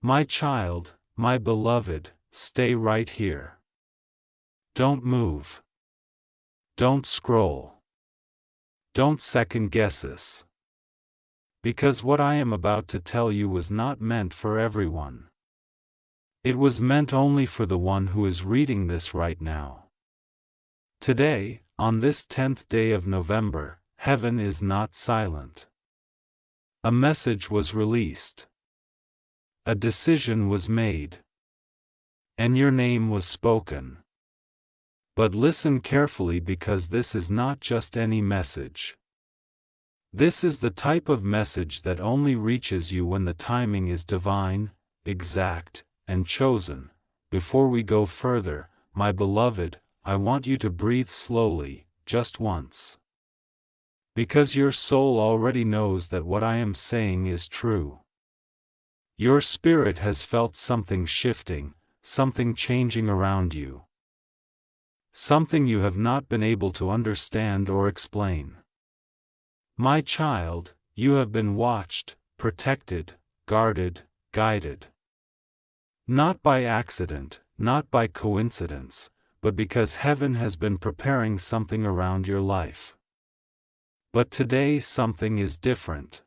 My child, my beloved, stay right here. Don't move. Don't scroll. Don't second guess us. Because what I am about to tell you was not meant for everyone. It was meant only for the one who is reading this right now. Today, on this 10th day of November, heaven is not silent. A message was released. A decision was made. And your name was spoken. But listen carefully, because this is not just any message. This is the type of message that only reaches you when the timing is divine, exact, and chosen. Before we go further, my beloved, I want you to breathe slowly, just once. Because your soul already knows that what I am saying is true. Your spirit has felt something shifting, something changing around you. Something you have not been able to understand or explain. My child, you have been watched, protected, guarded, guided. Not by accident, not by coincidence, but because heaven has been preparing something around your life. But today something is different.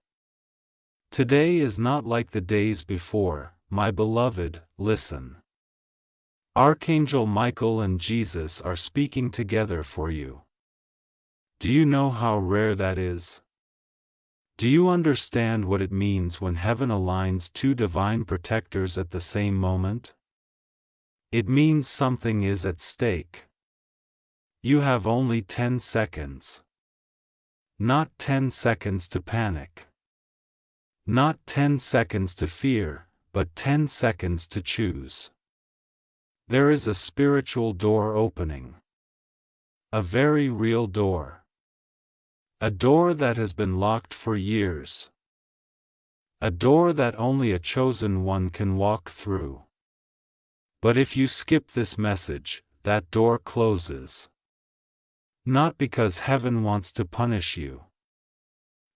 Today is not like the days before, my beloved, listen. Archangel Michael and Jesus are speaking together for you. Do you know how rare that is? Do you understand what it means when heaven aligns two divine protectors at the same moment? It means something is at stake. You have only 10 seconds. Not 10 seconds to panic. Not 10 seconds to fear, but 10 seconds to choose. There is a spiritual door opening. A very real door. A door that has been locked for years. A door that only a chosen one can walk through. But if you skip this message, that door closes. Not because heaven wants to punish you.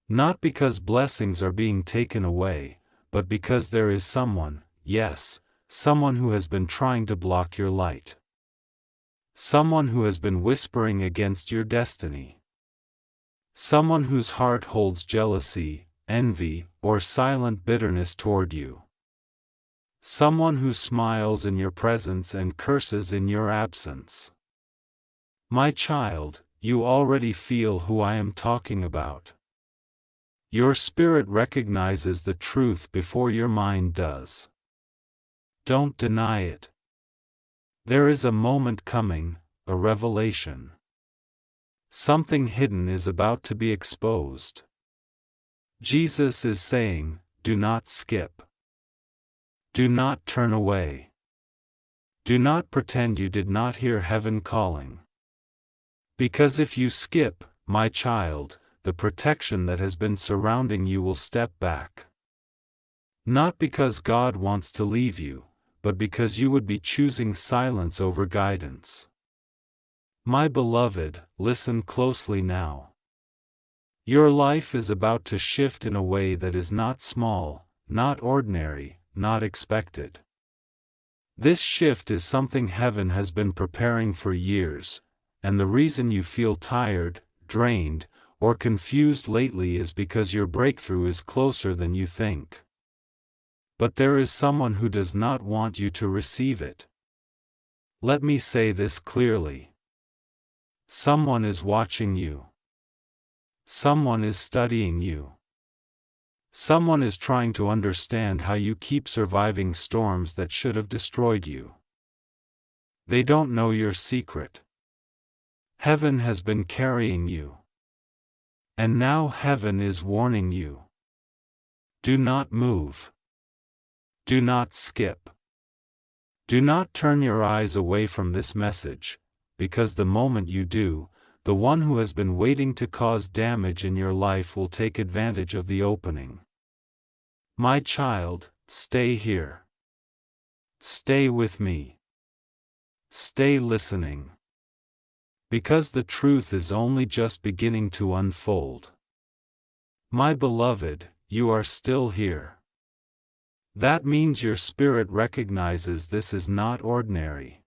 Not because blessings are being taken away, but because there is someone, yes, someone who has been trying to block your light. Someone who has been whispering against your destiny. Someone whose heart holds jealousy, envy, or silent bitterness toward you. Someone who smiles in your presence and curses in your absence. My child, you already feel who I am talking about. Your spirit recognizes the truth before your mind does. Don't deny it. There is a moment coming, a revelation. Something hidden is about to be exposed. Jesus is saying, do not skip. Do not turn away. Do not pretend you did not hear heaven calling. Because if you skip, my child, the protection that has been surrounding you will step back. Not because God wants to leave you, but because you would be choosing silence over guidance. My beloved, listen closely now. Your life is about to shift in a way that is not small, not ordinary, not expected. This shift is something heaven has been preparing for years, and the reason you feel tired, drained, or confused lately is because your breakthrough is closer than you think. But there is someone who does not want you to receive it. Let me say this clearly. Someone is watching you. Someone is studying you. Someone is trying to understand how you keep surviving storms that should have destroyed you. They don't know your secret. Heaven has been carrying you. And now heaven is warning you. Do not move. Do not skip. Do not turn your eyes away from this message, because the moment you do, the one who has been waiting to cause damage in your life will take advantage of the opening. My child, stay here. Stay with me. Stay listening. Because the truth is only just beginning to unfold. My beloved, you are still here. That means your spirit recognizes this is not ordinary.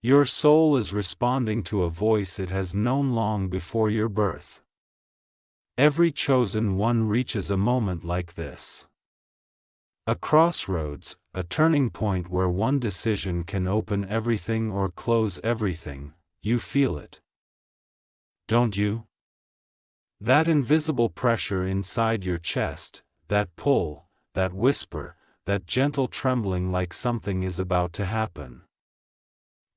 Your soul is responding to a voice it has known long before your birth. Every chosen one reaches a moment like this. A crossroads, a turning point where one decision can open everything or close everything. You feel it, don't you? That invisible pressure inside your chest, that pull, that whisper, that gentle trembling like something is about to happen.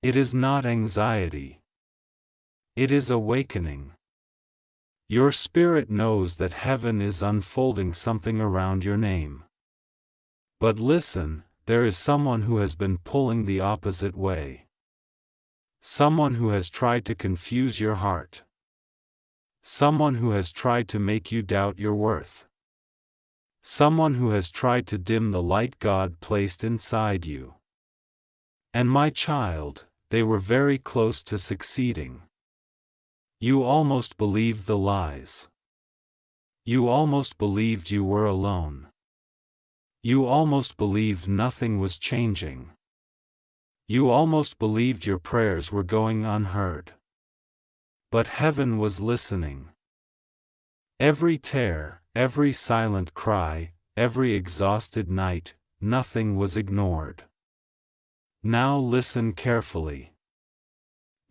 It is not anxiety. It is awakening. Your spirit knows that heaven is unfolding something around your name. But listen, there is someone who has been pulling the opposite way. Someone who has tried to confuse your heart. Someone who has tried to make you doubt your worth. Someone who has tried to dim the light God placed inside you. And my child, they were very close to succeeding. You almost believed the lies. You almost believed you were alone. You almost believed nothing was changing. You almost believed your prayers were going unheard. But heaven was listening. Every tear, every silent cry, every exhausted night, nothing was ignored. Now listen carefully.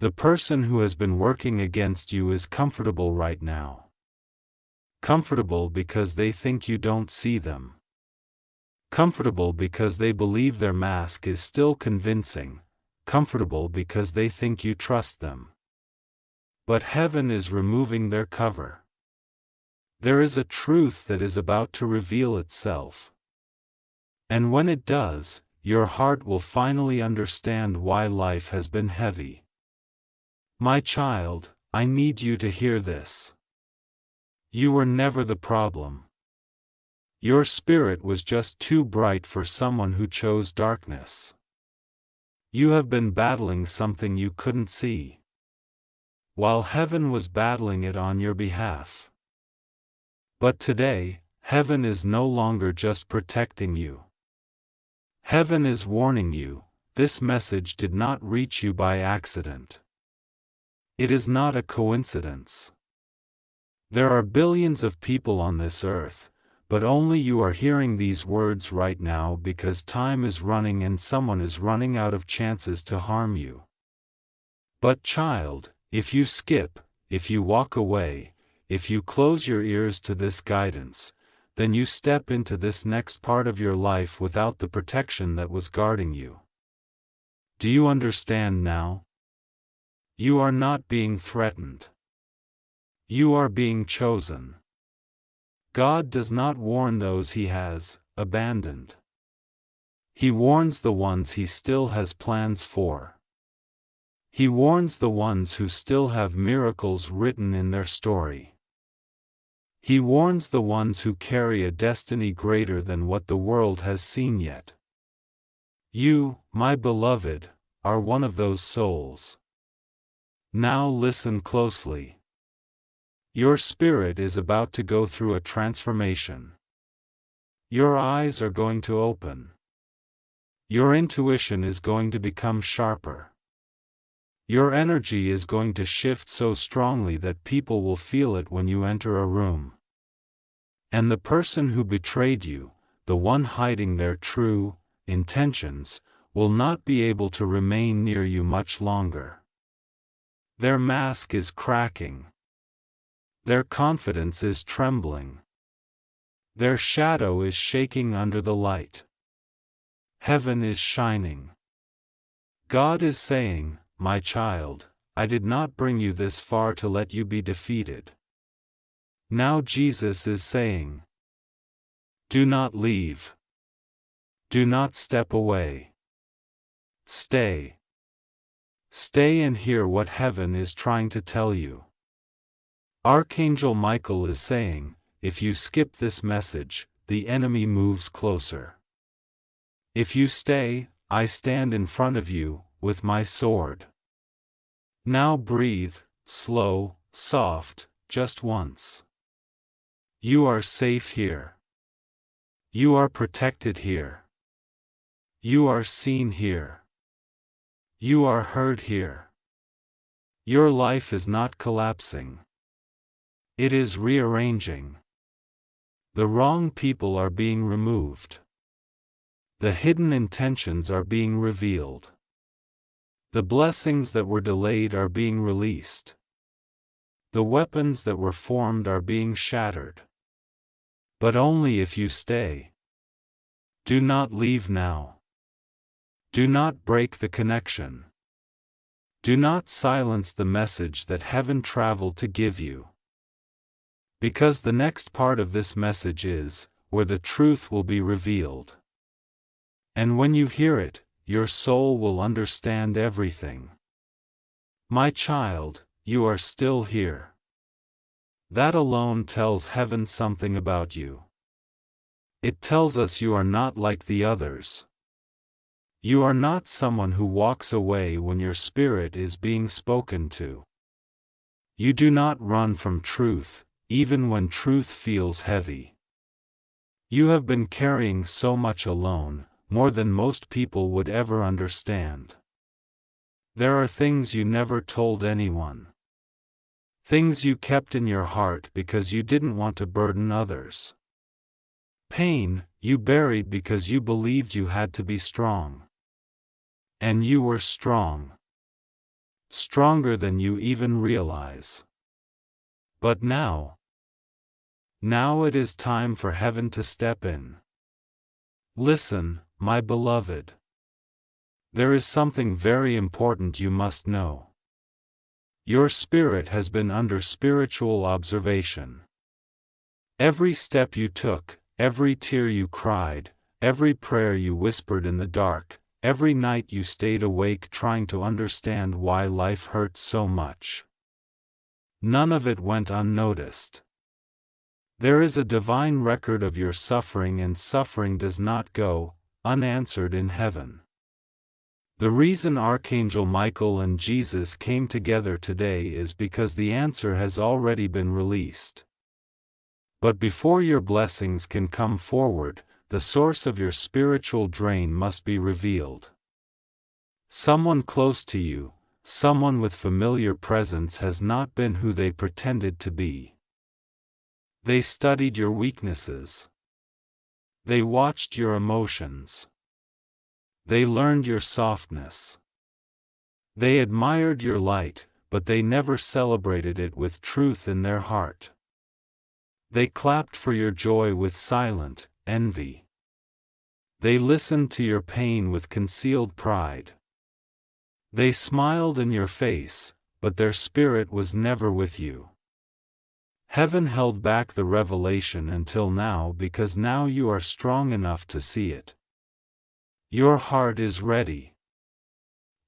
The person who has been working against you is comfortable right now. Comfortable because they think you don't see them. Comfortable because they believe their mask is still convincing. Comfortable because they think you trust them. But heaven is removing their cover. There is a truth that is about to reveal itself. And when it does, your heart will finally understand why life has been heavy. My child, I need you to hear this. You were never the problem. Your spirit was just too bright for someone who chose darkness. You have been battling something you couldn't see, while heaven was battling it on your behalf. But today, heaven is no longer just protecting you. Heaven is warning you, this message did not reach you by accident. It is not a coincidence. There are billions of people on this earth, but only you are hearing these words right now because time is running and someone is running out of chances to harm you. But child, if you skip, if you walk away, if you close your ears to this guidance, then you step into this next part of your life without the protection that was guarding you. Do you understand now? You are not being threatened. You are being chosen. God does not warn those He has abandoned. He warns the ones He still has plans for. He warns the ones who still have miracles written in their story. He warns the ones who carry a destiny greater than what the world has seen yet. You, my beloved, are one of those souls. Now listen closely. Your spirit is about to go through a transformation. Your eyes are going to open. Your intuition is going to become sharper. Your energy is going to shift so strongly that people will feel it when you enter a room. And the person who betrayed you, the one hiding their true intentions, will not be able to remain near you much longer. Their mask is cracking. Their confidence is trembling. Their shadow is shaking under the light. Heaven is shining. God is saying, my child, I did not bring you this far to let you be defeated. Now Jesus is saying, do not leave. Do not step away. Stay. Stay and hear what heaven is trying to tell you. Archangel Michael is saying, if you skip this message, the enemy moves closer. If you stay, I stand in front of you, with my sword. Now breathe, slow, soft, just once. You are safe here. You are protected here. You are seen here. You are heard here. Your life is not collapsing. It is rearranging. The wrong people are being removed. The hidden intentions are being revealed. The blessings that were delayed are being released. The weapons that were formed are being shattered. But only if you stay. Do not leave now. Do not break the connection. Do not silence the message that heaven traveled to give you. Because the next part of this message is where the truth will be revealed. And when you hear it, your soul will understand everything. My child, you are still here. That alone tells heaven something about you. It tells us you are not like the others. You are not someone who walks away when your spirit is being spoken to. You do not run from truth, even when truth feels heavy. You have been carrying so much alone, more than most people would ever understand. There are things you never told anyone. Things you kept in your heart because you didn't want to burden others. Pain, you buried because you believed you had to be strong. And you were strong. Stronger than you even realize. But now it is time for heaven to step in. Listen, my beloved. There is something very important you must know. Your spirit has been under spiritual observation. Every step you took, every tear you cried, every prayer you whispered in the dark, every night you stayed awake trying to understand why life hurt so much. None of it went unnoticed. There is a divine record of your suffering, and suffering does not go unanswered in heaven. The reason Archangel Michael and Jesus came together today is because the answer has already been released. But before your blessings can come forward, the source of your spiritual drain must be revealed. Someone close to you, someone with familiar presence, has not been who they pretended to be. They studied your weaknesses. They watched your emotions. They learned your softness. They admired your light, but they never celebrated it with truth in their heart. They clapped for your joy with silent envy. They listened to your pain with concealed pride. They smiled in your face, but their spirit was never with you. Heaven held back the revelation until now because now you are strong enough to see it. Your heart is ready.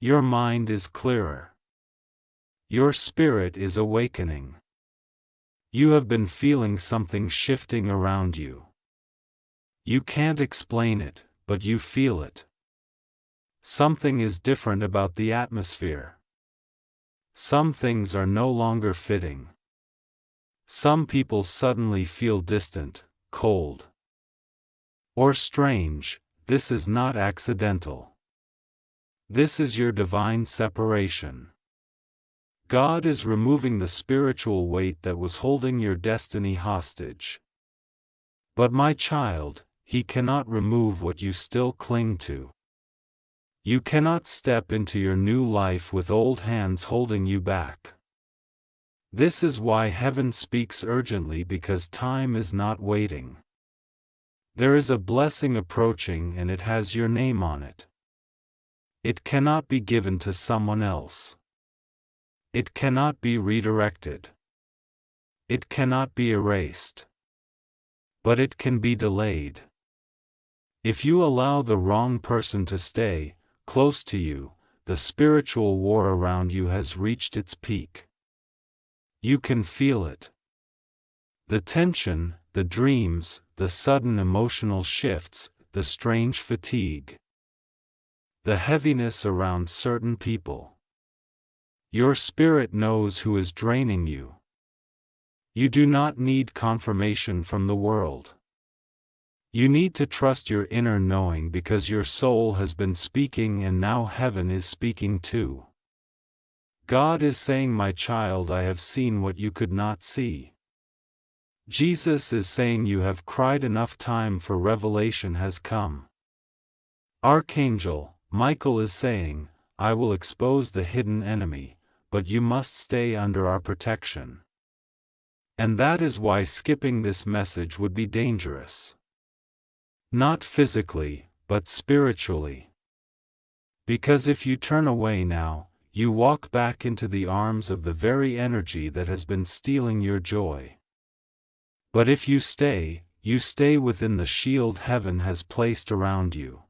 Your mind is clearer. Your spirit is awakening. You have been feeling something shifting around you. You can't explain it, but you feel it. Something is different about the atmosphere. Some things are no longer fitting. Some people suddenly feel distant, cold, or strange. This is not accidental. This is your divine separation. God is removing the spiritual weight that was holding your destiny hostage. But my child, He cannot remove what you still cling to. You cannot step into your new life with old hands holding you back. This is why heaven speaks urgently, because time is not waiting. There is a blessing approaching, and it has your name on it. It cannot be given to someone else. It cannot be redirected. It cannot be erased. But it can be delayed. If you allow the wrong person to stay close to you, the spiritual war around you has reached its peak. You can feel it. The tension, the dreams, the sudden emotional shifts, the strange fatigue. The heaviness around certain people. Your spirit knows who is draining you. You do not need confirmation from the world. You need to trust your inner knowing because your soul has been speaking and now heaven is speaking too. God is saying, my child, I have seen what you could not see. Jesus is saying, you have cried enough, time for revelation has come. Archangel Michael is saying, I will expose the hidden enemy, but you must stay under our protection. And that is why skipping this message would be dangerous. Not physically, but spiritually. Because if you turn away now, you walk back into the arms of the very energy that has been stealing your joy. But if you stay within the shield heaven has placed around you.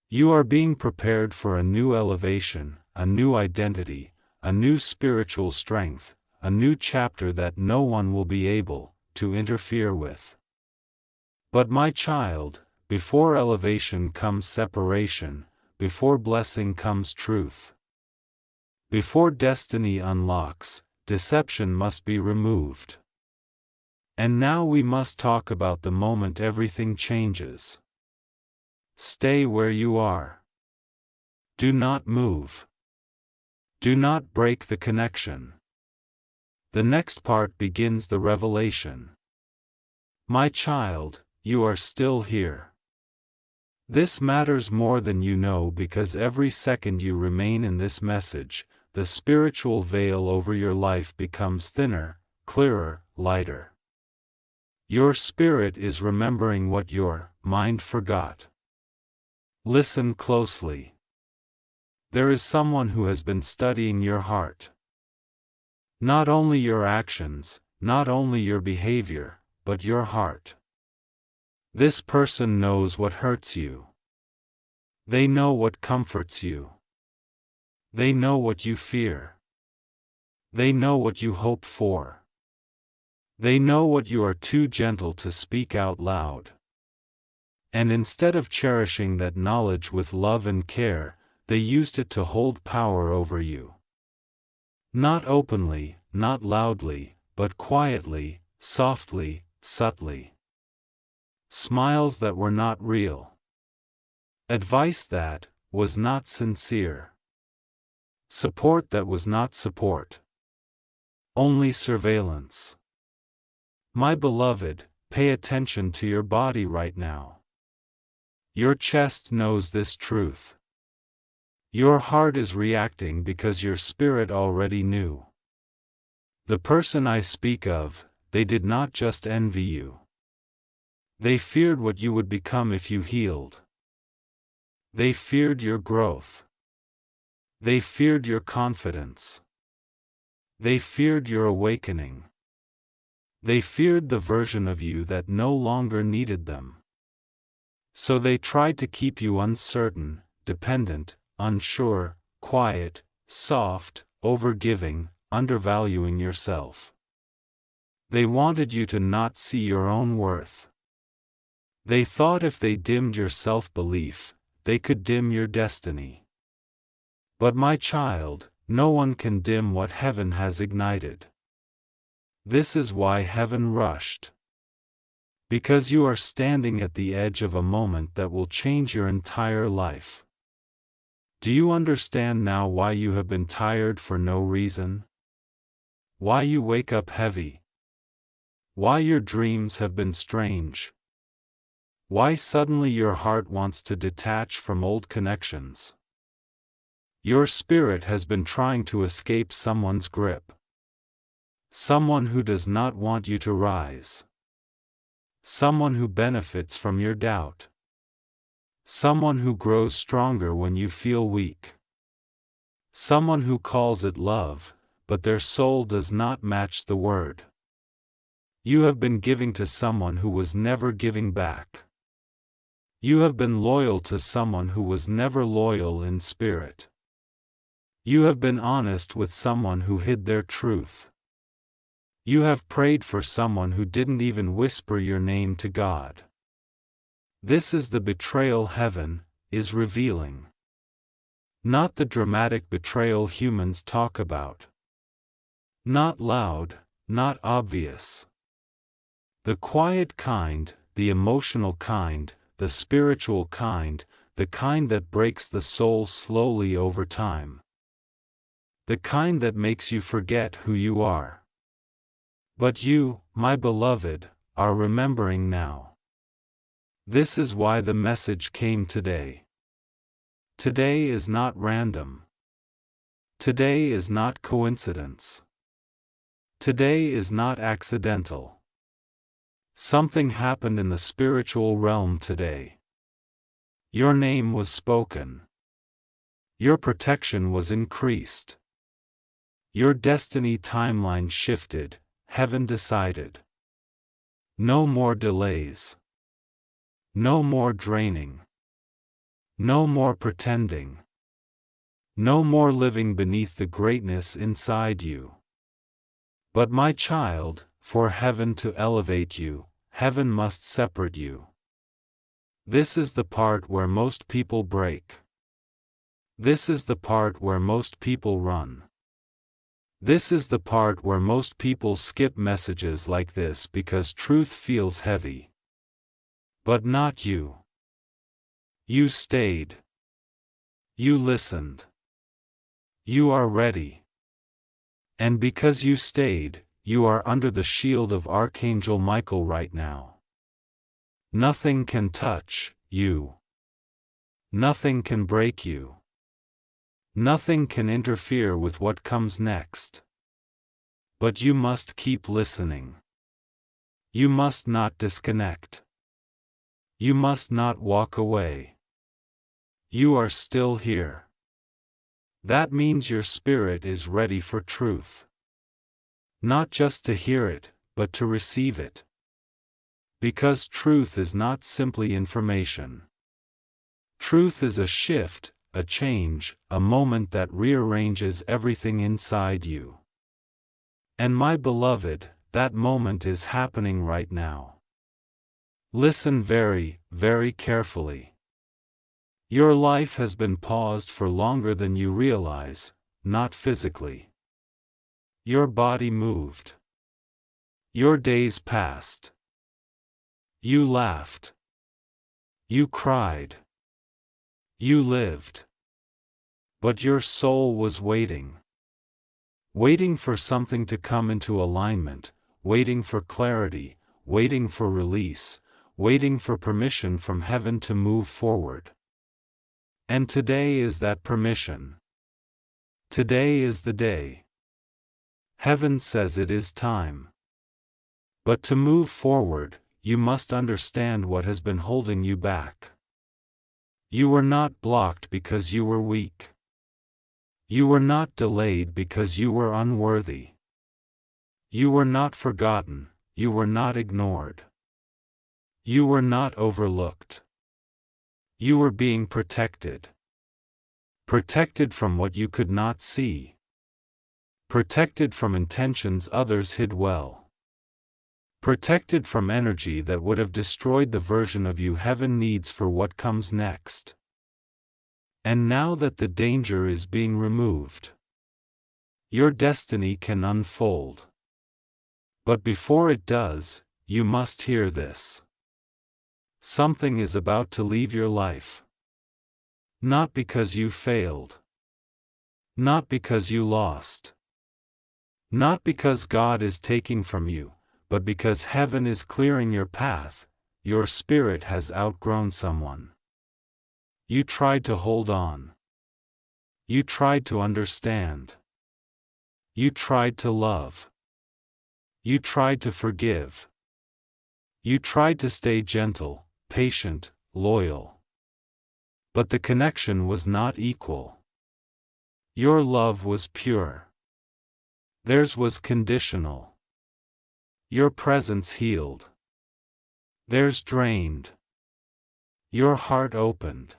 You are being prepared for a new elevation, a new identity, a new spiritual strength, a new chapter that no one will be able to interfere with. But my child, before elevation comes separation, before blessing comes truth. Before destiny unlocks, deception must be removed. And now we must talk about the moment everything changes. Stay where you are. Do not move. Do not break the connection. The next part begins the revelation. My child, you are still here. This matters more than you know because every second you remain in this message, the spiritual veil over your life becomes thinner, clearer, lighter. Your spirit is remembering what your mind forgot. Listen closely. There is someone who has been studying your heart. Not only your actions, not only your behavior, but your heart. This person knows what hurts you. They know what comforts you. They know what you fear. They know what you hope for. They know what you are too gentle to speak out loud. And instead of cherishing that knowledge with love and care, they used it to hold power over you. Not openly, not loudly, but quietly, softly, subtly. Smiles that were not real. Advice that was not sincere. Support that was not support. Only surveillance. My beloved, pay attention to your body right now. Your chest knows this truth. Your heart is reacting because your spirit already knew. The person I speak of, they did not just envy you. They feared what you would become if you healed. They feared your growth. They feared your confidence. They feared your awakening. They feared the version of you that no longer needed them. So they tried to keep you uncertain, dependent, unsure, quiet, soft, overgiving, undervaluing yourself. They wanted you to not see your own worth. They thought if they dimmed your self-belief, they could dim your destiny. But my child, no one can dim what heaven has ignited. This is why heaven rushed. Because you are standing at the edge of a moment that will change your entire life. Do you understand now why you have been tired for no reason? Why you wake up heavy? Why your dreams have been strange? Why suddenly your heart wants to detach from old connections? Your spirit has been trying to escape someone's grip. Someone who does not want you to rise. Someone who benefits from your doubt. Someone who grows stronger when you feel weak. Someone who calls it love, but their soul does not match the word. You have been giving to someone who was never giving back. You have been loyal to someone who was never loyal in spirit. You have been honest with someone who hid their truth. You have prayed for someone who didn't even whisper your name to God. This is the betrayal heaven is revealing. Not the dramatic betrayal humans talk about. Not loud, not obvious. The quiet kind, the emotional kind, the spiritual kind, the kind that breaks the soul slowly over time. The kind that makes you forget who you are. But you, my beloved, are remembering now. This is why the message came today. Today is not random. Today is not coincidence. Today is not accidental. Something happened in the spiritual realm today. Your name was spoken. Your protection was increased. Your destiny timeline shifted, heaven decided. No more delays. No more draining. No more pretending. No more living beneath the greatness inside you. But my child, for heaven to elevate you, heaven must separate you. This is the part where most people break. This is the part where most people run. This is the part where most people skip messages like this because truth feels heavy. But not you. You stayed. You listened. You are ready. And because you stayed, you are under the shield of Archangel Michael right now. Nothing can touch you. Nothing can break you. Nothing can interfere with what comes next. But you must keep listening. You must not disconnect. You must not walk away. You are still here. That means your spirit is ready for truth. Not just to hear it, but to receive it. Because truth is not simply information. Truth is a shift, a change, a moment that rearranges everything inside you. And my beloved, that moment is happening right now. Listen very, very carefully. Your life has been paused for longer than you realize, not physically. Your body moved. Your days passed. You laughed. You cried. You lived. But your soul was waiting. Waiting for something to come into alignment, waiting for clarity, waiting for release, waiting for permission from heaven to move forward. And today is that permission. Today is the day. Heaven says it is time. But to move forward, you must understand what has been holding you back. You were not blocked because you were weak. You were not delayed because you were unworthy. You were not forgotten, you were not ignored. You were not overlooked. You were being protected. Protected from what you could not see. Protected from intentions others hid well. Protected from energy that would have destroyed the version of you heaven needs for what comes next. And now that the danger is being removed, your destiny can unfold. But before it does, you must hear this. Something is about to leave your life. Not because you failed. Not because you lost. Not because God is taking from you, but because heaven is clearing your path. Your spirit has outgrown someone. You tried to hold on. You tried to understand. You tried to love. You tried to forgive. You tried to stay gentle, patient, loyal. But the connection was not equal. Your love was pure. Theirs was conditional. Your presence healed. Theirs drained. Your heart opened.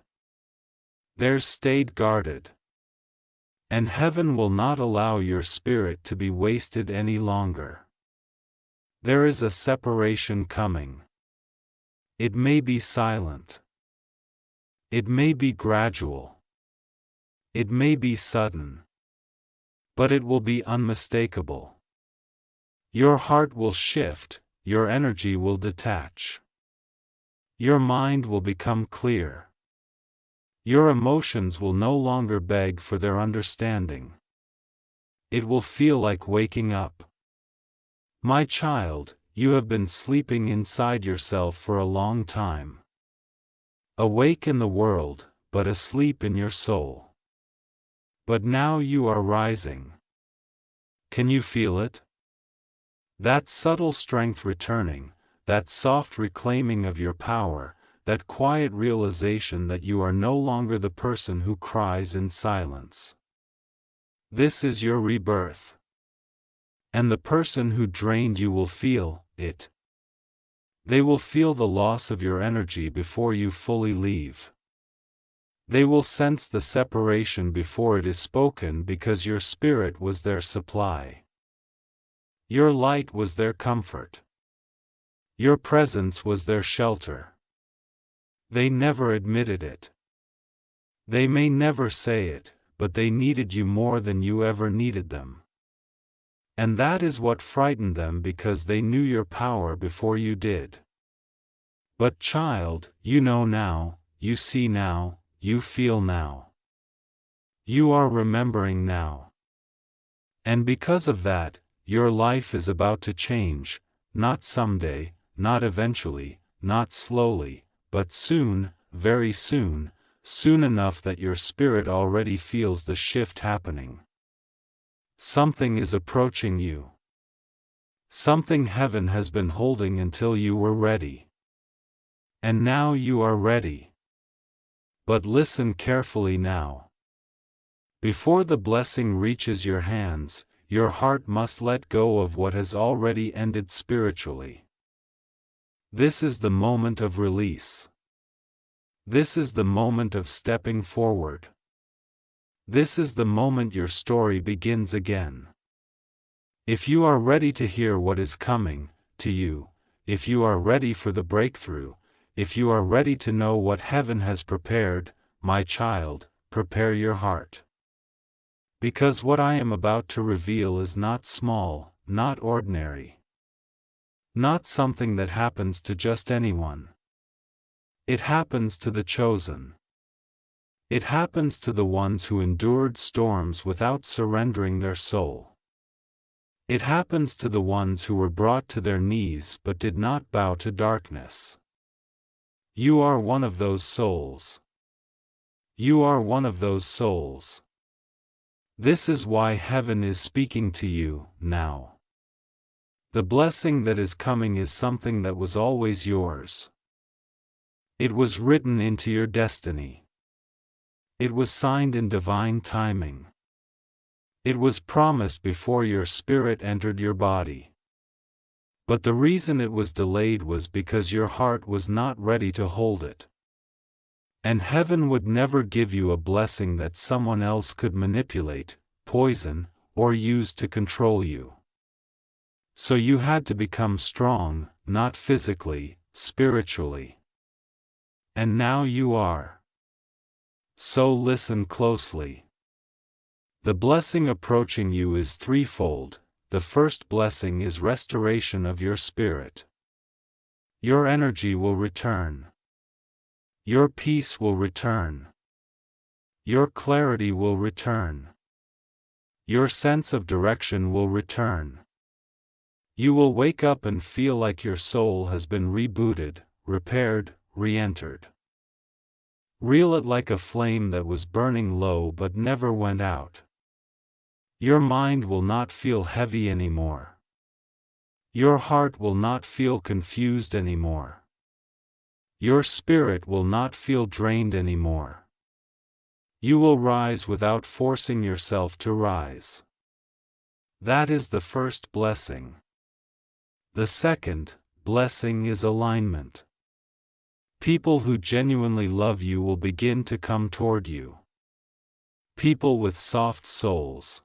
Theirs stayed guarded. And heaven will not allow your spirit to be wasted any longer. There is a separation coming. It may be silent. It may be gradual. It may be sudden. But it will be unmistakable. Your heart will shift, your energy will detach. Your mind will become clear. Your emotions will no longer beg for their understanding. It will feel like waking up. My child, you have been sleeping inside yourself for a long time. Awake in the world, but asleep in your soul. But now you are rising. Can you feel it? That subtle strength returning, that soft reclaiming of your power, that quiet realization that you are no longer the person who cries in silence. This is your rebirth. And the person who drained you will feel it. They will feel the loss of your energy before you fully leave. They will sense the separation before it is spoken because your spirit was their supply. Your light was their comfort. Your presence was their shelter. They never admitted it. They may never say it, but they needed you more than you ever needed them. And that is what frightened them because they knew your power before you did. But child, you know now, you see now, you feel now. You are remembering now. And because of that, your life is about to change, not someday, not eventually, not slowly, but soon, very soon, soon enough that your spirit already feels the shift happening. Something is approaching you. Something heaven has been holding until you were ready. And now you are ready. But listen carefully now. Before the blessing reaches your hands, your heart must let go of what has already ended spiritually. This is the moment of release. This is the moment of stepping forward. This is the moment your story begins again. If you are ready to hear what is coming to you, if you are ready for the breakthrough, if you are ready to know what heaven has prepared, my child, prepare your heart. Because what I am about to reveal is not small, not ordinary. Not something that happens to just anyone. It happens to the chosen. It happens to the ones who endured storms without surrendering their soul. It happens to the ones who were brought to their knees but did not bow to darkness. You are one of those souls. You are one of those souls. This is why heaven is speaking to you now. The blessing that is coming is something that was always yours. It was written into your destiny. It was signed in divine timing. It was promised before your spirit entered your body. But the reason it was delayed was because your heart was not ready to hold it. And heaven would never give you a blessing that someone else could manipulate, poison, or use to control you. So you had to become strong, not physically, spiritually. And now you are. So listen closely. The blessing approaching you is threefold. The first blessing is restoration of your spirit. Your energy will return. Your peace will return. Your clarity will return. Your sense of direction will return. You will wake up and feel like your soul has been rebooted, repaired, re-entered. Reel it like a flame that was burning low but never went out. Your mind will not feel heavy anymore. Your heart will not feel confused anymore. Your spirit will not feel drained anymore. You will rise without forcing yourself to rise. That is the first blessing. The second blessing is alignment. People who genuinely love you will begin to come toward you. People with soft souls.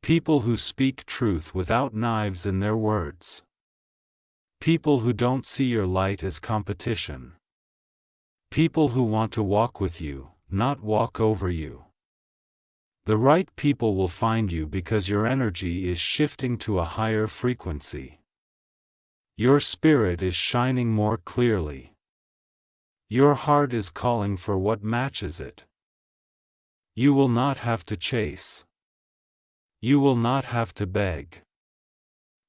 People who speak truth without knives in their words. People who don't see your light as competition. People who want to walk with you, not walk over you. The right people will find you because your energy is shifting to a higher frequency. Your spirit is shining more clearly. Your heart is calling for what matches it. You will not have to chase. You will not have to beg.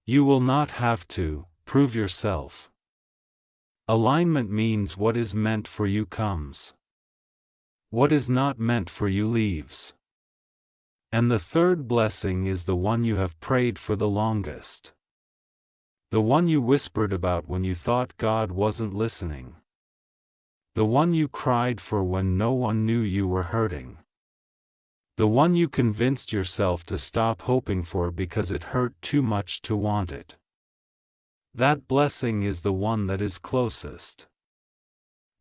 You will not have to prove yourself. Alignment means what is meant for you comes. What is not meant for you leaves. And the third blessing is the one you have prayed for the longest. The one you whispered about when you thought God wasn't listening. The one you cried for when no one knew you were hurting. The one you convinced yourself to stop hoping for because it hurt too much to want it. That blessing is the one that is closest.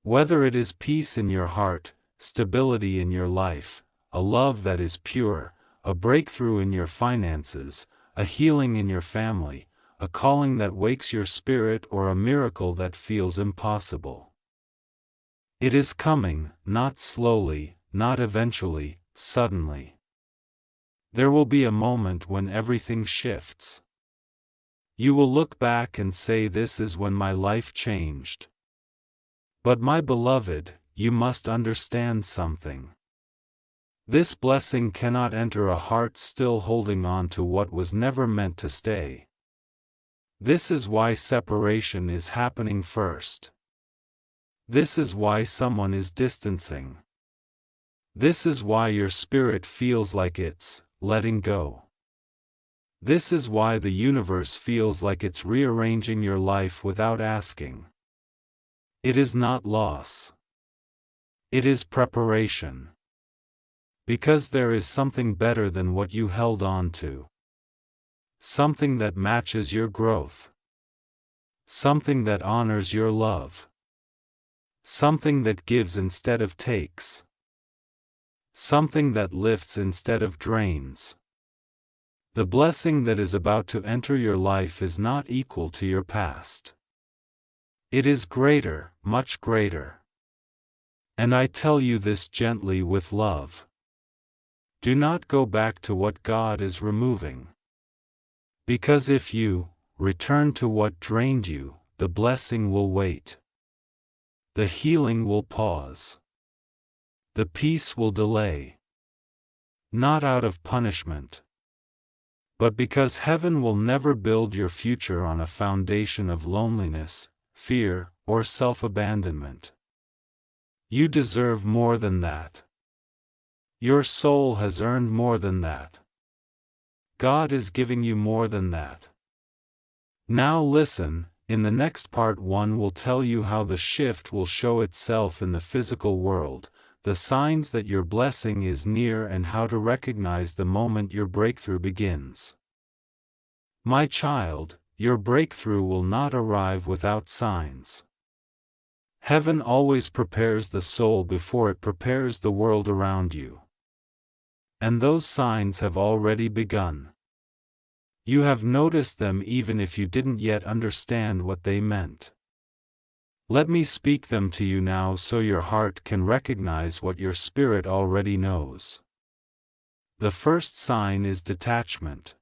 Whether it is peace in your heart, stability in your life, a love that is pure, a breakthrough in your finances, a healing in your family, a calling that wakes your spirit, or a miracle that feels impossible. It is coming, not slowly, not eventually, suddenly. There will be a moment when everything shifts. You will look back and say, "This is when my life changed." But my beloved, you must understand something. This blessing cannot enter a heart still holding on to what was never meant to stay. This is why separation is happening first. This is why someone is distancing. This is why your spirit feels like it's letting go. This is why the universe feels like it's rearranging your life without asking. It is not loss. It is preparation. Because there is something better than what you held on to. Something that matches your growth. Something that honors your love. Something that gives instead of takes. Something that lifts instead of drains. The blessing that is about to enter your life is not equal to your past. It is greater, much greater. And I tell you this gently with love. Do not go back to what God is removing. Because if you return to what drained you, the blessing will wait. The healing will pause. The peace will delay. Not out of punishment, but because heaven will never build your future on a foundation of loneliness, fear, or self-abandonment. You deserve more than that. Your soul has earned more than that. God is giving you more than that. Now listen, in the next part 1 will tell you how the shift will show itself in the physical world, the signs that your blessing is near, and how to recognize the moment your breakthrough begins. My child, your breakthrough will not arrive without signs. Heaven always prepares the soul before it prepares the world around you. And those signs have already begun. You have noticed them even if you didn't yet understand what they meant. Let me speak them to you now so your heart can recognize what your spirit already knows. The first sign is detachment.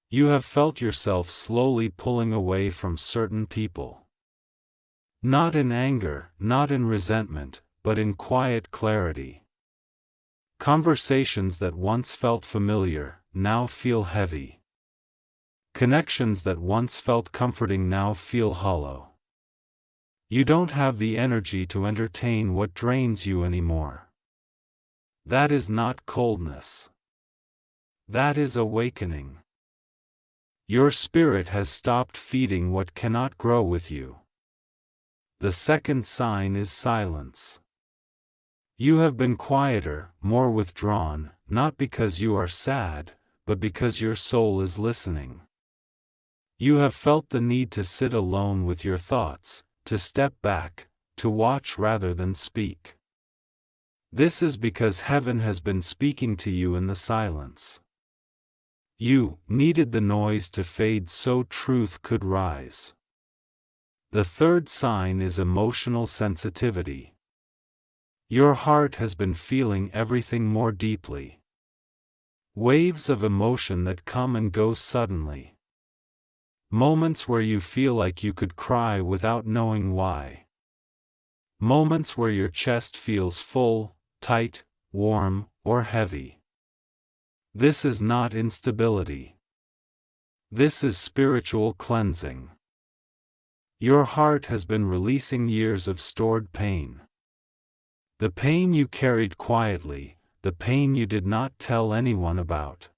You have felt yourself slowly pulling away from certain people. Not in anger, not in resentment, but in quiet clarity. Conversations that once felt familiar, now feel heavy. Connections that once felt comforting now feel hollow. You don't have the energy to entertain what drains you anymore. That is not coldness. That is awakening. Your spirit has stopped feeding what cannot grow with you. The second sign is silence. You have been quieter, more withdrawn, not because you are sad, but because your soul is listening. You have felt the need to sit alone with your thoughts, to step back, to watch rather than speak. This is because heaven has been speaking to you in the silence. You needed the noise to fade so truth could rise. The third sign is emotional sensitivity. Your heart has been feeling everything more deeply. Waves of emotion that come and go suddenly. Moments where you feel like you could cry without knowing why. Moments where your chest feels full, tight, warm, or heavy. This is not instability. This is spiritual cleansing. Your heart has been releasing years of stored pain. The pain you carried quietly, the pain you did not tell anyone about.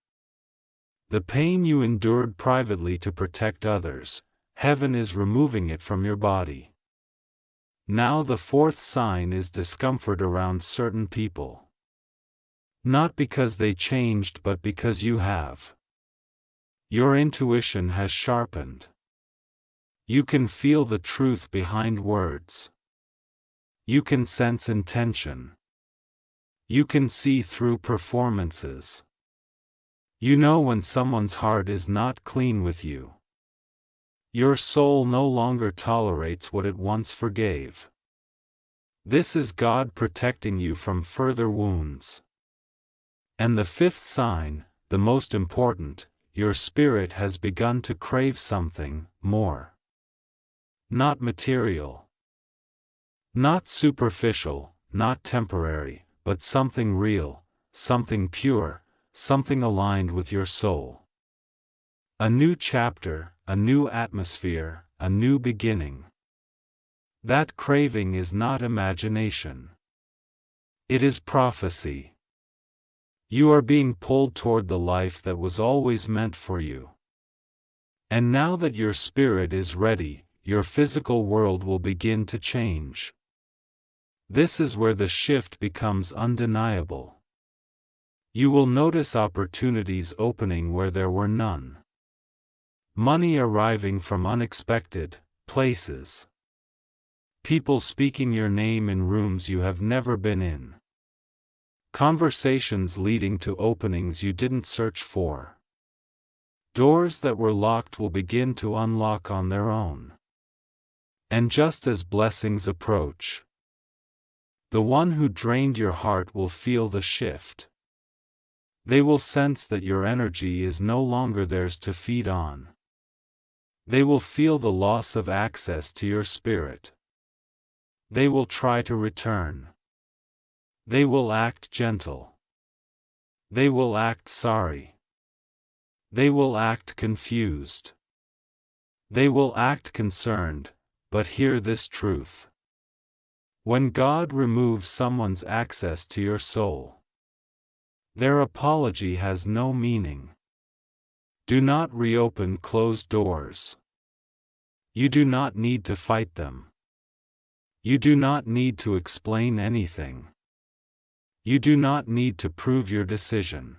The pain you endured privately to protect others, heaven is removing it from your body. Now the fourth sign is discomfort around certain people. Not because they changed but because you have. Your intuition has sharpened. You can feel the truth behind words. You can sense intention. You can see through performances. You know when someone's heart is not clean with you. Your soul no longer tolerates what it once forgave. This is God protecting you from further wounds. And the fifth sign, the most important, your spirit has begun to crave something more. Not material. Not superficial, not temporary, but something real, something pure, something aligned with your soul. A new chapter, a new atmosphere, a new beginning. That craving is not imagination. It is prophecy. You are being pulled toward the life that was always meant for you. And now that your spirit is ready, your physical world will begin to change. This is where the shift becomes undeniable. You will notice opportunities opening where there were none. Money arriving from unexpected places. People speaking your name in rooms you have never been in. Conversations leading to openings you didn't search for. Doors that were locked will begin to unlock on their own. And just as blessings approach, the one who drained your heart will feel the shift. They will sense that your energy is no longer theirs to feed on. They will feel the loss of access to your spirit. They will try to return. They will act gentle. They will act sorry. They will act confused. They will act concerned, but hear this truth. When God removes someone's access to your soul, their apology has no meaning. Do not reopen closed doors. You do not need to fight them. You do not need to explain anything. You do not need to prove your decision.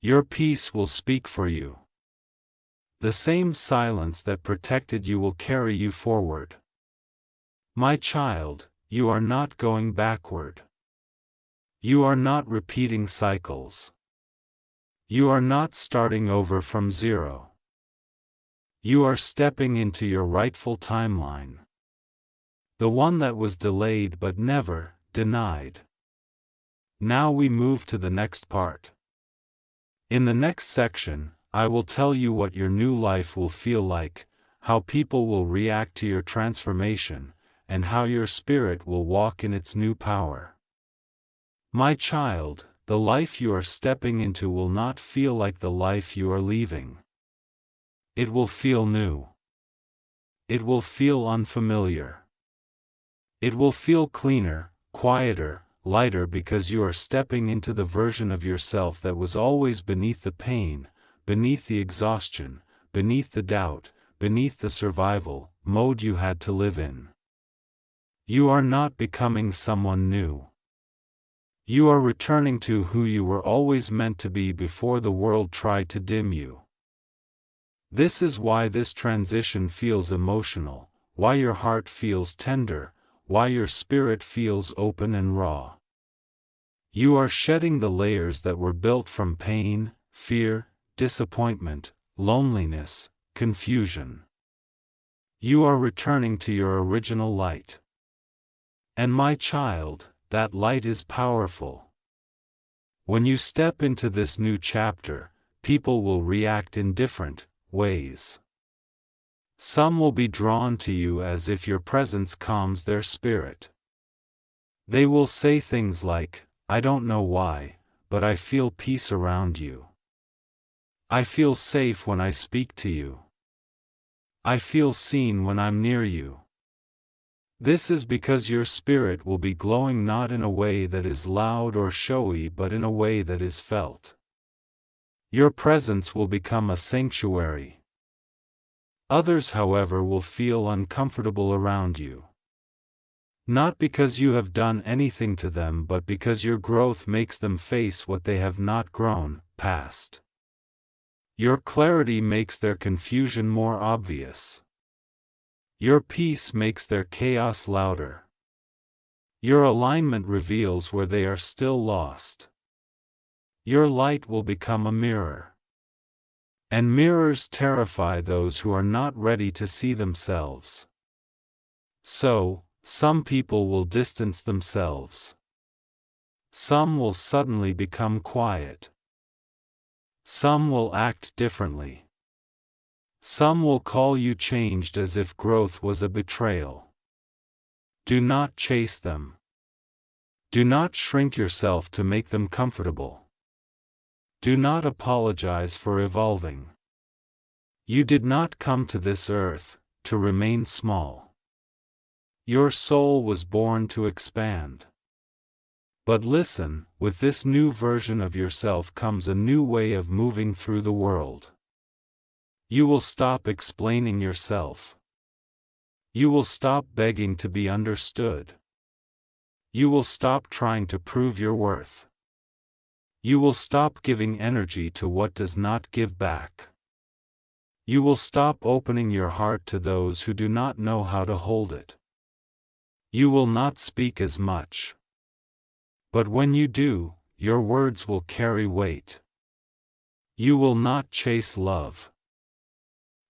Your peace will speak for you. The same silence that protected you will carry you forward. My child, you are not going backward. You are not repeating cycles. You are not starting over from zero. You are stepping into your rightful timeline. The one that was delayed but never denied. Now we move to the next part. In the next section, I will tell you what your new life will feel like, how people will react to your transformation, and how your spirit will walk in its new power. My child, the life you are stepping into will not feel like the life you are leaving. It will feel new. It will feel unfamiliar. It will feel cleaner, quieter, lighter because you are stepping into the version of yourself that was always beneath the pain, beneath the exhaustion, beneath the doubt, beneath the survival mode you had to live in. You are not becoming someone new. You are returning to who you were always meant to be before the world tried to dim you. This is why this transition feels emotional, why your heart feels tender, why your spirit feels open and raw. You are shedding the layers that were built from pain, fear, disappointment, loneliness, confusion. You are returning to your original light. And my child, that light is powerful. When you step into this new chapter, people will react in different ways. Some will be drawn to you as if your presence calms their spirit. They will say things like, "I don't know why, but I feel peace around you. I feel safe when I speak to you. I feel seen when I'm near you." This is because your spirit will be glowing not in a way that is loud or showy but in a way that is felt. Your presence will become a sanctuary. Others, however, will feel uncomfortable around you. Not because you have done anything to them but because your growth makes them face what they have not grown past. Your clarity makes their confusion more obvious. Your peace makes their chaos louder. Your alignment reveals where they are still lost. Your light will become a mirror. And mirrors terrify those who are not ready to see themselves. So, some people will distance themselves. Some will suddenly become quiet. Some will act differently. Some will call you changed as if growth was a betrayal. Do not chase them. Do not shrink yourself to make them comfortable. Do not apologize for evolving. You did not come to this earth to remain small. Your soul was born to expand. But listen, with this new version of yourself comes a new way of moving through the world. You will stop explaining yourself. You will stop begging to be understood. You will stop trying to prove your worth. You will stop giving energy to what does not give back. You will stop opening your heart to those who do not know how to hold it. You will not speak as much. But when you do, your words will carry weight. You will not chase love.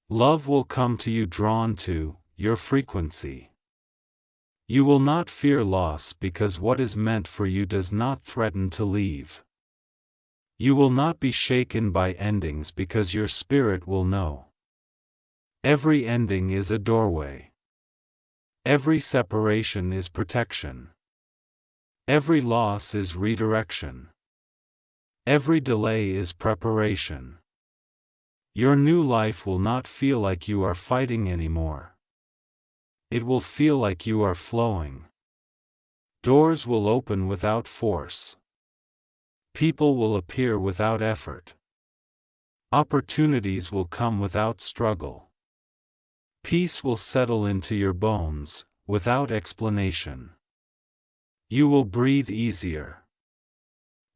Love will come to you drawn to your frequency. You will not fear loss because what is meant for you does not threaten to leave. You will not be shaken by endings because your spirit will know. Every ending is a doorway. Every separation is protection. Every loss is redirection. Every delay is preparation. Your new life will not feel like you are fighting anymore. It will feel like you are flowing. Doors will open without force. People will appear without effort. Opportunities will come without struggle. Peace will settle into your bones, without explanation. You will breathe easier.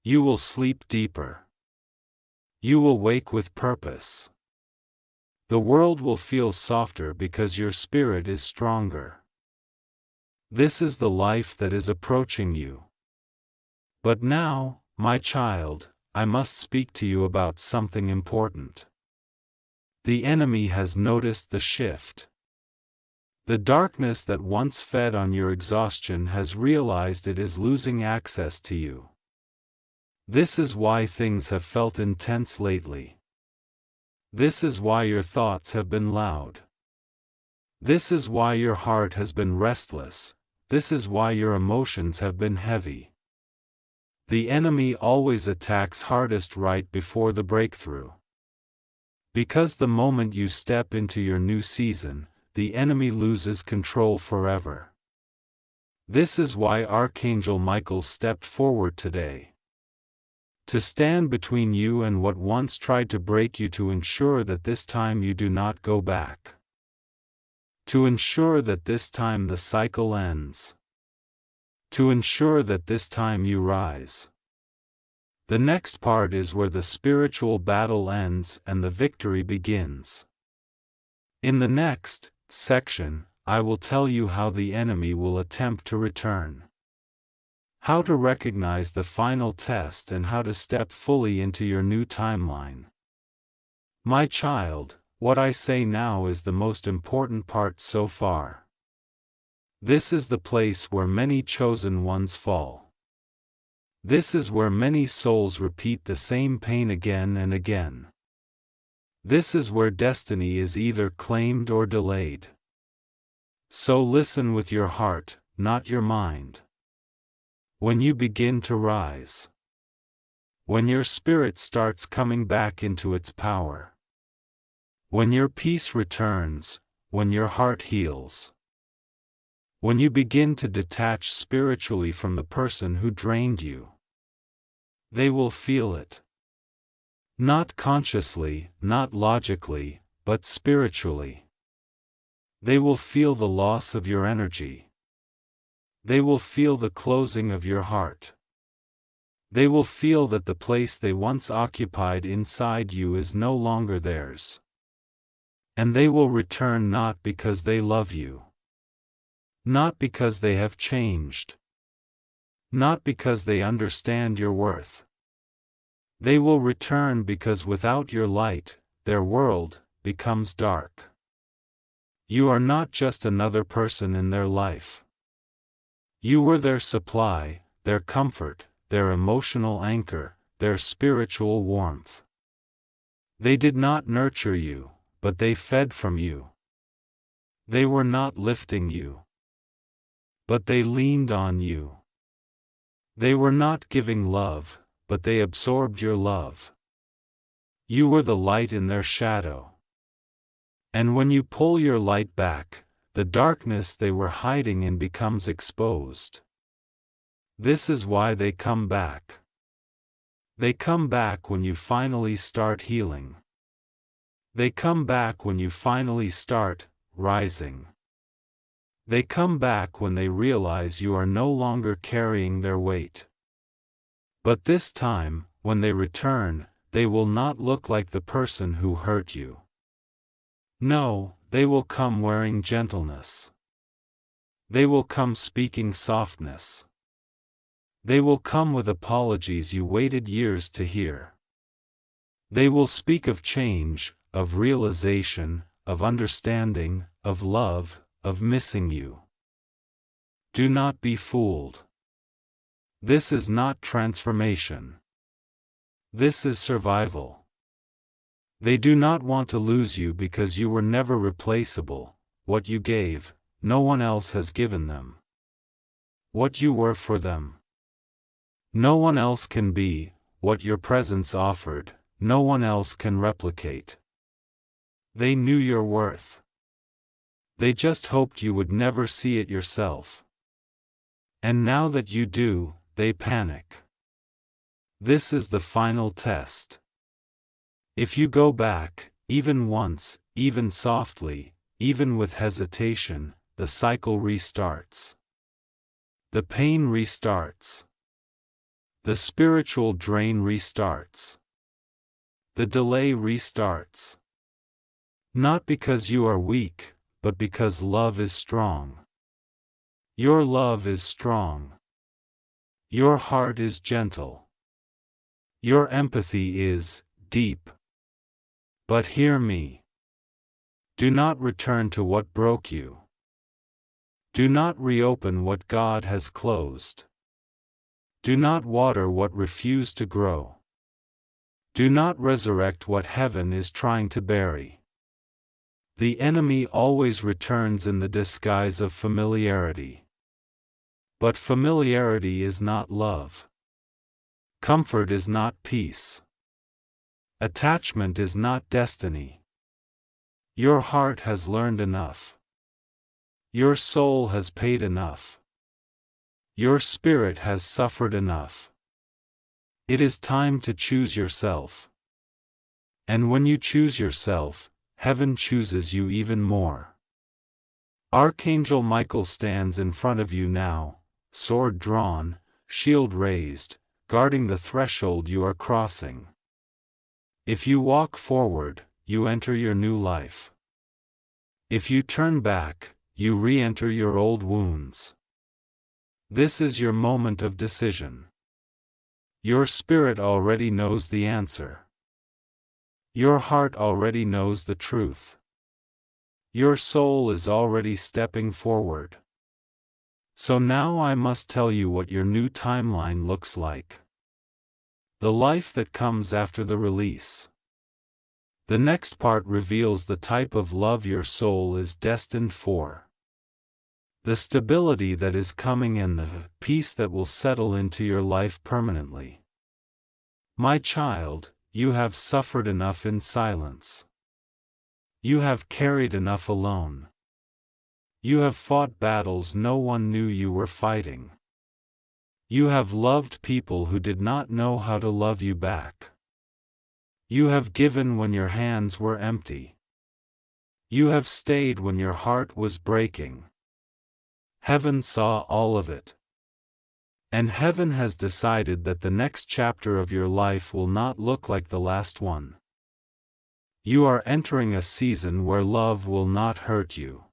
You will sleep deeper. You will wake with purpose. The world will feel softer because your spirit is stronger. This is the life that is approaching you. But now, my child, I must speak to you about something important. The enemy has noticed the shift. The darkness that once fed on your exhaustion has realized it is losing access to you. This is why things have felt intense lately. This is why your thoughts have been loud. This is why your heart has been restless. This is why your emotions have been heavy. The enemy always attacks hardest right before the breakthrough. Because the moment you step into your new season, the enemy loses control forever. This is why Archangel Michael stepped forward today. To stand between you and what once tried to break you, to ensure that this time you do not go back. To ensure that this time the cycle ends. To ensure that this time you rise. The next part is where the spiritual battle ends and the victory begins. In the next section, I will tell you how the enemy will attempt to return. How to recognize the final test and how to step fully into your new timeline. My child, what I say now is the most important part so far. This is the place where many chosen ones fall. This is where many souls repeat the same pain again and again. This is where destiny is either claimed or delayed. So listen with your heart, not your mind. When you begin to rise, when your spirit starts coming back into its power, when your peace returns, when your heart heals, when you begin to detach spiritually from the person who drained you, they will feel it. Not consciously, not logically, but spiritually. They will feel the loss of your energy. They will feel the closing of your heart. They will feel that the place they once occupied inside you is no longer theirs. And they will return not because they love you. Not because they have changed. Not because they understand your worth. They will return because without your light, their world becomes dark. You are not just another person in their life. You were their supply, their comfort, their emotional anchor, their spiritual warmth. They did not nurture you, but they fed from you. They were not lifting you, but they leaned on you. They were not giving love, but they absorbed your love. You were the light in their shadow. And when you pull your light back, the darkness they were hiding in becomes exposed. This is why they come back. They come back when you finally start healing. They come back when you finally start rising. They come back when they realize you are no longer carrying their weight. But this time, when they return, they will not look like the person who hurt you. No, they will come wearing gentleness. They will come speaking softness. They will come with apologies you waited years to hear. They will speak of change, of realization, of understanding, of love, of missing you. Do not be fooled. This is not transformation. This is survival. They do not want to lose you because you were never replaceable. What you gave, no one else has given them. What you were for them, no one else can be. What your presence offered, no one else can replicate. They knew your worth. They just hoped you would never see it yourself. And now that you do, they panic. This is the final test. If you go back, even once, even softly, even with hesitation, the cycle restarts. The pain restarts. The spiritual drain restarts. The delay restarts. Not because you are weak, but because love is strong. Your love is strong. Your heart is gentle. Your empathy is deep. But hear me. Do not return to what broke you. Do not reopen what God has closed. Do not water what refused to grow. Do not resurrect what heaven is trying to bury. The enemy always returns in the disguise of familiarity. But familiarity is not love. Comfort is not peace. Attachment is not destiny. Your heart has learned enough. Your soul has paid enough. Your spirit has suffered enough. It is time to choose yourself. And when you choose yourself, heaven chooses you even more. Archangel Michael stands in front of you now, sword drawn, shield raised, guarding the threshold you are crossing. If you walk forward, you enter your new life. If you turn back, you re-enter your old wounds. This is your moment of decision. Your spirit already knows the answer. Your heart already knows the truth. Your soul is already stepping forward. So now I must tell you what your new timeline looks like. The life that comes after the release. The next part reveals the type of love your soul is destined for. The stability that is coming and the peace that will settle into your life permanently. My child, you have suffered enough in silence. You have carried enough alone. You have fought battles no one knew you were fighting. You have loved people who did not know how to love you back. You have given when your hands were empty. You have stayed when your heart was breaking. Heaven saw all of it. And heaven has decided that the next chapter of your life will not look like the last one. You are entering a season where love will not hurt you.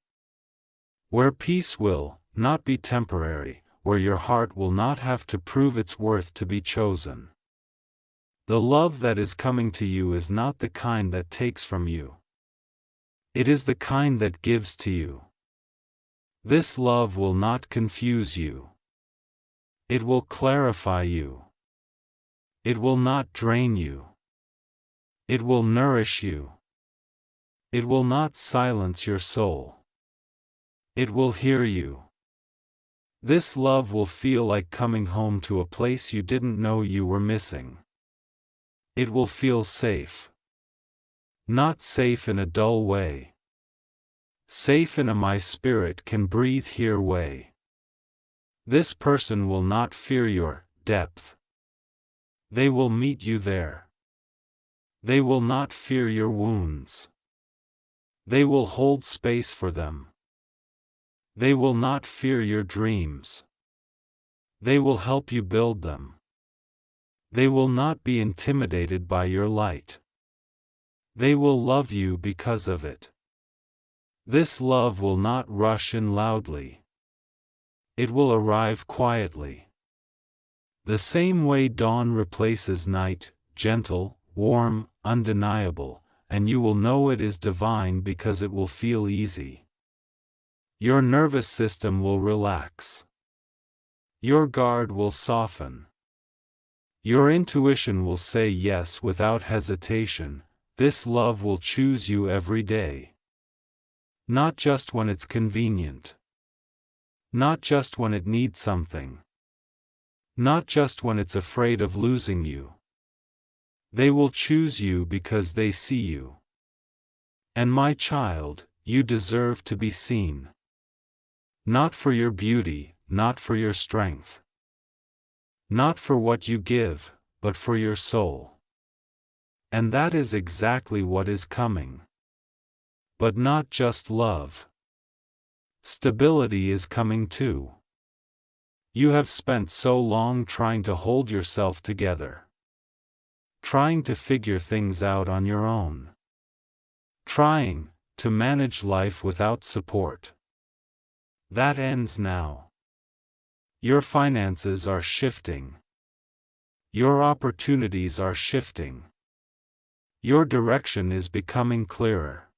Where peace will not be temporary, where your heart will not have to prove its worth to be chosen. The love that is coming to you is not the kind that takes from you. It is the kind that gives to you. This love will not confuse you. It will clarify you. It will not drain you. It will nourish you. It will not silence your soul. It will hear you. This love will feel like coming home to a place you didn't know you were missing. It will feel safe. Not safe in a dull way. Safe in a my spirit can breathe here way. This person will not fear your depth. They will meet you there. They will not fear your wounds. They will hold space for them. They will not fear your dreams. They will help you build them. They will not be intimidated by your light. They will love you because of it. This love will not rush in loudly. It will arrive quietly. The same way dawn replaces night, gentle, warm, undeniable, and you will know it is divine because it will feel easy. Your nervous system will relax. Your guard will soften. Your intuition will say yes without hesitation. This love will choose you every day. Not just when it's convenient. Not just when it needs something. Not just when it's afraid of losing you. They will choose you because they see you. And my child, you deserve to be seen. Not for your beauty, not for your strength. Not for what you give, but for your soul. And that is exactly what is coming. But not just love. Stability is coming too. You have spent so long trying to hold yourself together. Trying to figure things out on your own. Trying to manage life without support. That ends now. Your finances are shifting. Your opportunities are shifting. Your direction is becoming clearer.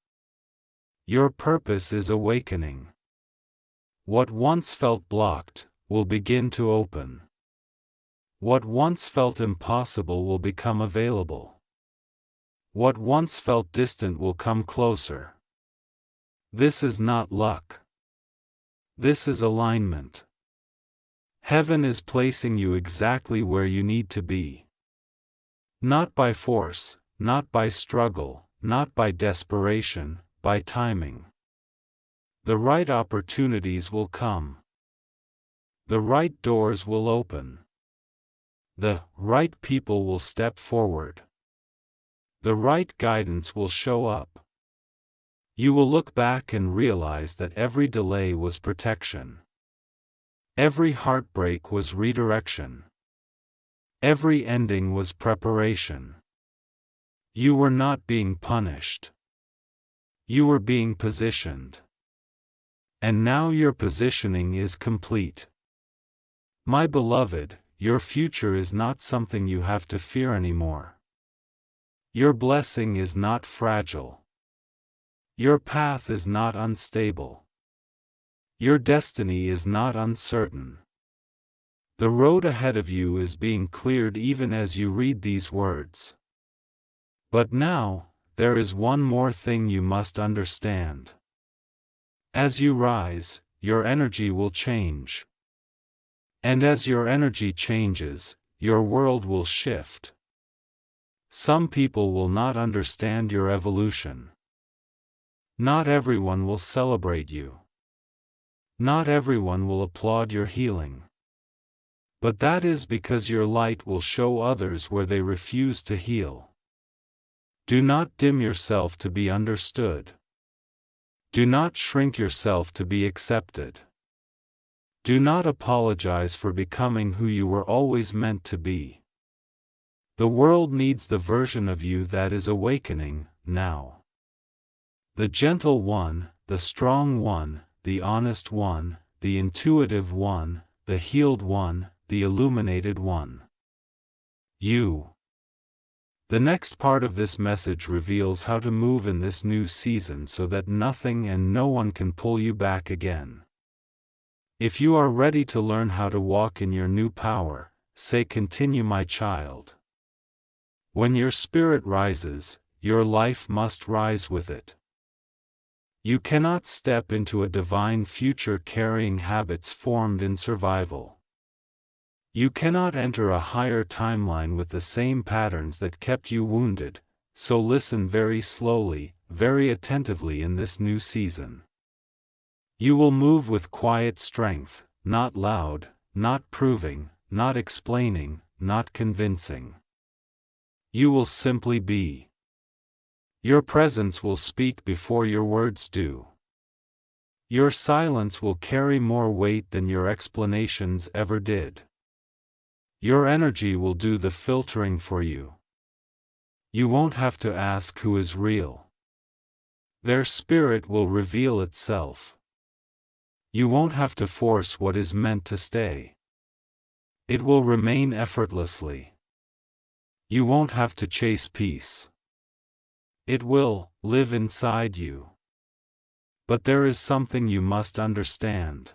Your purpose is awakening. What once felt blocked will begin to open. What once felt impossible will become available. What once felt distant will come closer. This is not luck. This is alignment. Heaven is placing you exactly where you need to be. Not by force, not by struggle, not by desperation, by timing. The right opportunities will come. The right doors will open. The right people will step forward. The right guidance will show up. You will look back and realize that every delay was protection. Every heartbreak was redirection. Every ending was preparation. You were not being punished. You were being positioned. And now your positioning is complete. My beloved, your future is not something you have to fear anymore. Your blessing is not fragile. Your path is not unstable. Your destiny is not uncertain. The road ahead of you is being cleared even as you read these words. But now, there is one more thing you must understand. As you rise, your energy will change. And as your energy changes, your world will shift. Some people will not understand your evolution. Not everyone will celebrate you. Not everyone will applaud your healing. But that is because your light will show others where they refuse to heal. Do not dim yourself to be understood. Do not shrink yourself to be accepted. Do not apologize for becoming who you were always meant to be. The world needs the version of you that is awakening, now. The gentle one, the strong one, the honest one, the intuitive one, the healed one, the illuminated one. You. The next part of this message reveals how to move in this new season so that nothing and no one can pull you back again. If you are ready to learn how to walk in your new power, say continue, my child. When your spirit rises, your life must rise with it. You cannot step into a divine future carrying habits formed in survival. You cannot enter a higher timeline with the same patterns that kept you wounded, so listen very slowly, very attentively in this new season. You will move with quiet strength, not loud, not proving, not explaining, not convincing. You will simply be. Your presence will speak before your words do. Your silence will carry more weight than your explanations ever did. Your energy will do the filtering for you. You won't have to ask who is real. Their spirit will reveal itself. You won't have to force what is meant to stay. It will remain effortlessly. You won't have to chase peace. It will live inside you. But there is something you must understand.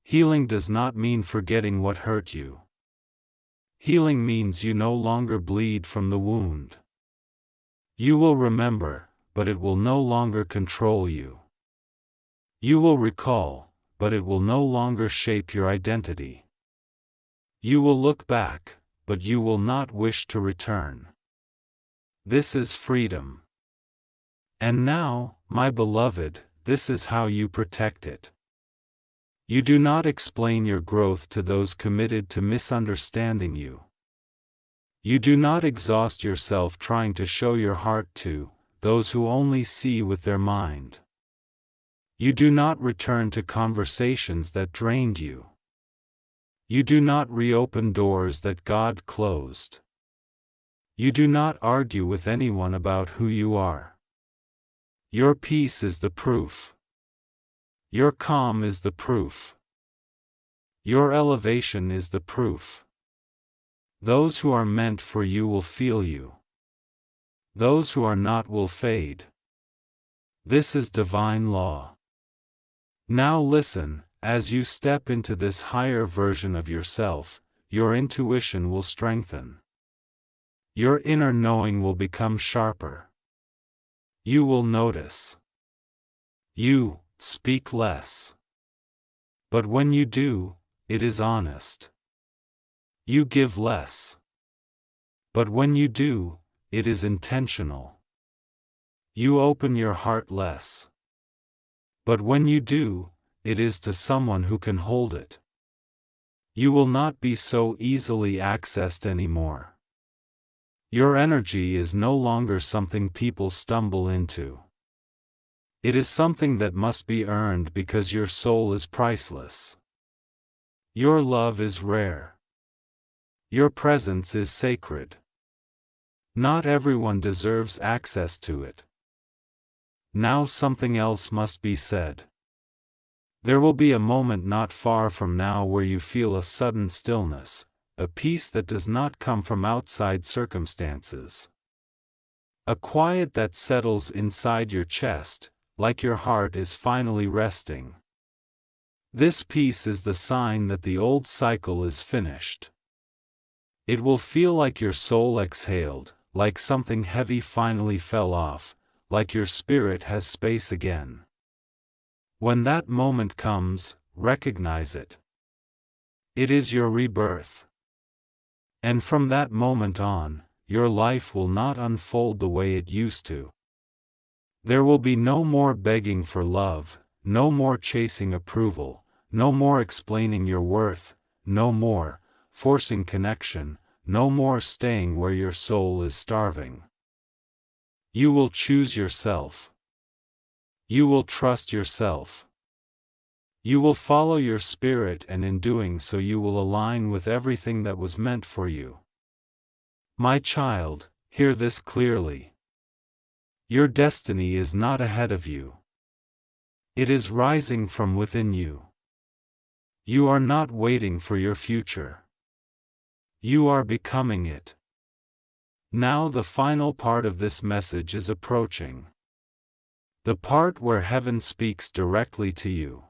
Healing does not mean forgetting what hurt you. Healing means you no longer bleed from the wound. You will remember, but it will no longer control you. You will recall, but it will no longer shape your identity. You will look back, but you will not wish to return. This is freedom. And now, my beloved, this is how you protect it. You do not explain your growth to those committed to misunderstanding you. You do not exhaust yourself trying to show your heart to those who only see with their mind. You do not return to conversations that drained you. You do not reopen doors that God closed. You do not argue with anyone about who you are. Your peace is the proof. Your calm is the proof. Your elevation is the proof. Those who are meant for you will feel you. Those who are not will fade. This is divine law. Now listen, as you step into this higher version of yourself, your intuition will strengthen. Your inner knowing will become sharper. You will notice. You speak less. But when you do, it is honest. You give less. But when you do, it is intentional. You open your heart less. But when you do, it is to someone who can hold it. You will not be so easily accessed anymore. Your energy is no longer something people stumble into. It is something that must be earned because your soul is priceless. Your love is rare. Your presence is sacred. Not everyone deserves access to it. Now something else must be said. There will be a moment not far from now where you feel a sudden stillness, a peace that does not come from outside circumstances. A quiet that settles inside your chest, like your heart is finally resting. This peace is the sign that the old cycle is finished. It will feel like your soul exhaled, like something heavy finally fell off, like your spirit has space again. When that moment comes, recognize it. It is your rebirth. And from that moment on, your life will not unfold the way it used to. There will be no more begging for love, no more chasing approval, no more explaining your worth, no more forcing connection, no more staying where your soul is starving. You will choose yourself. You will trust yourself. You will follow your spirit, and in doing so you will align with everything that was meant for you. My child, hear this clearly. Your destiny is not ahead of you. It is rising from within you. You are not waiting for your future. You are becoming it. Now the final part of this message is approaching. The part where heaven speaks directly to you.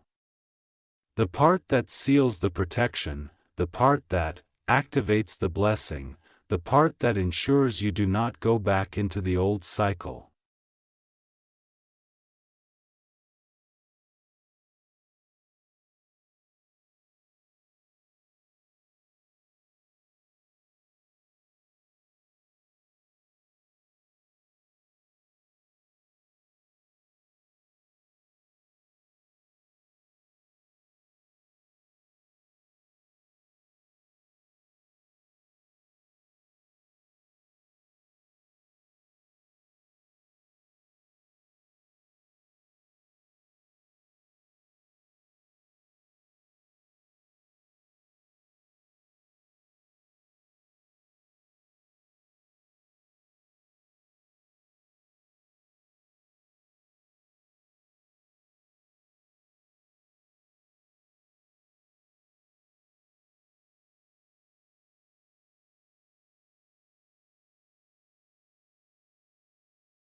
The part that seals the protection, the part that activates the blessing, the part that ensures you do not go back into the old cycle.